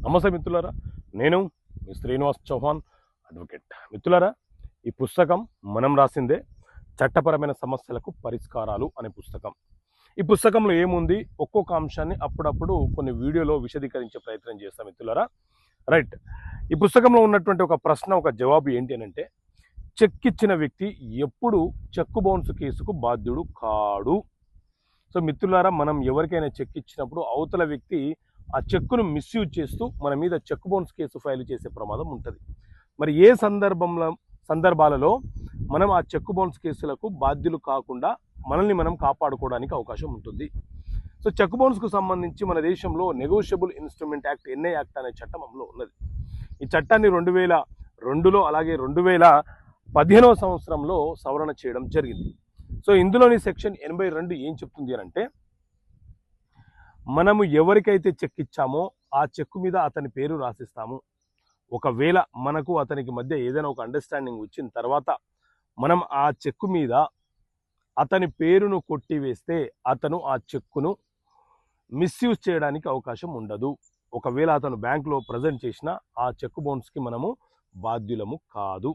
నమస్తే మిత్రులారా, నేను మీ శ్రీనివాస్ చౌహాన్ అడ్వకేట్. మిత్రులారా, ఈ పుస్తకం మనం రాసిందే చట్టపరమైన సమస్యలకు పరిష్కారాలు అనే పుస్తకం. ఈ పుస్తకంలో ఏముంది, ఒక్కొక్క అంశాన్ని అప్పుడప్పుడు కొన్ని వీడియోలో విశదీకరించే ప్రయత్నం చేస్తాం మిత్రులారా. రైట్, ఈ పుస్తకంలో ఉన్నటువంటి ఒక ప్రశ్న, ఒక జవాబు ఏంటి అని అంటే, చెక్ ఇచ్చిన వ్యక్తి ఎప్పుడు చెక్ బౌన్స్ కేసుకు బాధ్యుడు కాడు. సో మిత్రులారా, మనం ఎవరికైనా చెక్ ఇచ్చినప్పుడు అవతల వ్యక్తి ఆ చెక్కును మిస్యూజ్ చేస్తూ మన మీద చెక్ బౌన్స్ కేసు ఫైల్ చేసే ప్రమాదం ఉంటుంది. మరి ఏ సందర్భాలలో మనం ఆ చెక్ బౌన్స్ కేసులకు బాధ్యులు కాకుండా మనల్ని మనం కాపాడుకోవడానికి అవకాశం ఉంటుంది. సో చెక్ బౌన్స్కు సంబంధించి మన దేశంలో నెగోషియబుల్ ఇన్స్ట్రుమెంట్ యాక్ట్, ఎన్ఏ యాక్ట్ అనే చట్టం అమలు ఉన్నది. ఈ చట్టాన్ని 2002లో అలాగే 2015వ సంవత్సరంలో సవరణ చేయడం జరిగింది. సో ఇందులోని సెక్షన్ 82 ఏం చెప్తుంది అని అంటే, మనము ఎవరికైతే చెక్ ఇచ్చామో ఆ చెక్కు మీద అతని పేరు రాసిస్తాము. ఒకవేళ మనకు అతనికి మధ్య ఏదైనా ఒక అండర్స్టాండింగ్ వచ్చిన తర్వాత మనం ఆ చెక్కు మీద అతని పేరును కొట్టివేస్తే అతను ఆ చెక్కును మిస్యూజ్ చేయడానికి అవకాశం ఉండదు. ఒకవేళ అతను బ్యాంకులో ప్రజెంట్ చేసిన ఆ చెక్ బౌన్స్కి మనము బాధ్యులము కాదు.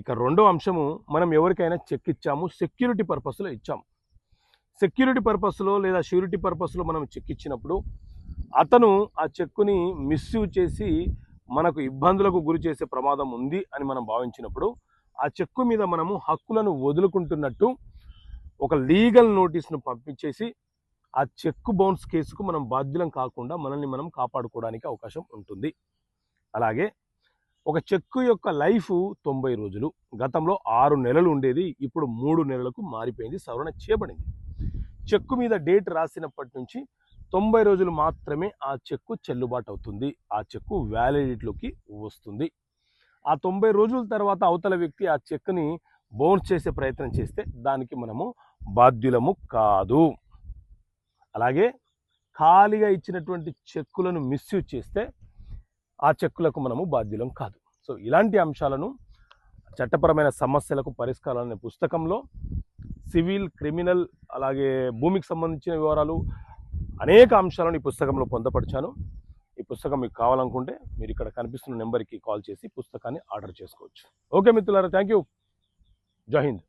ఇక రెండో అంశము, మనం ఎవరికైనా చెక్ ఇచ్చాము, సెక్యూరిటీ పర్పస్లో ఇచ్చాము. సెక్యూరిటీ పర్పస్లో లేదా ష్యూరిటీ పర్పస్లో మనం చెక్ ఇచ్చినప్పుడు అతను ఆ చెక్కుని మిస్యూజ్ చేసి మనకు ఇబ్బందులకు గురి చేసే ప్రమాదం ఉంది అని మనం భావించినప్పుడు ఆ చెక్కు మీద మనము హక్కులను వదులుకుంటున్నట్టు ఒక లీగల్ నోటీస్ను పంపించేసి ఆ చెక్ బౌన్స్ కేసుకు మనం బాధ్యులం కాకుండా మనల్ని మనం కాపాడుకోవడానికి అవకాశం ఉంటుంది. అలాగే ఒక చెక్కు యొక్క లైఫ్ 90 రోజులు. గతంలో 6 నెలలు ఉండేది, ఇప్పుడు 3 నెలలకు మారిపోయింది, సవరణ చేయబడింది. చెక్కు మీద డేట్ రాసినప్పటి నుంచి 90 రోజులు మాత్రమే ఆ చెక్కు చెల్లుబాటు అవుతుంది, ఆ చెక్కు వ్యాలిడిటీలోకి వస్తుంది. ఆ 90 రోజుల తర్వాత అవతల వ్యక్తి ఆ చెక్ని బౌన్స్ చేసే ప్రయత్నం చేస్తే దానికి మనము బాధ్యులము కాదు. అలాగే ఖాళీగా ఇచ్చినటువంటి చెక్కులను మిస్యూజ్ చేస్తే ఆ చెక్కులకు మనము బాధ్యులం కాదు. సో ఇలాంటి అంశాలను చట్టపరమైన సమస్యలకు పరిష్కారాలు అనే పుస్తకంలో సివిల్, క్రిమినల్, అలాగే భూమికి సంబంధించిన వివరాలు, అనేక అంశాలను ఈ పుస్తకంలో పొందపరిచాను. ఈ పుస్తకం మీకు కావాలనుకుంటే మీరు ఇక్కడ కనిపిస్తున్న నెంబర్కి కాల్ చేసి పుస్తకాన్ని ఆర్డర్ చేసుకోవచ్చు. ఓకే మిత్రులారా, థ్యాంక్ యూ. జై హింద్.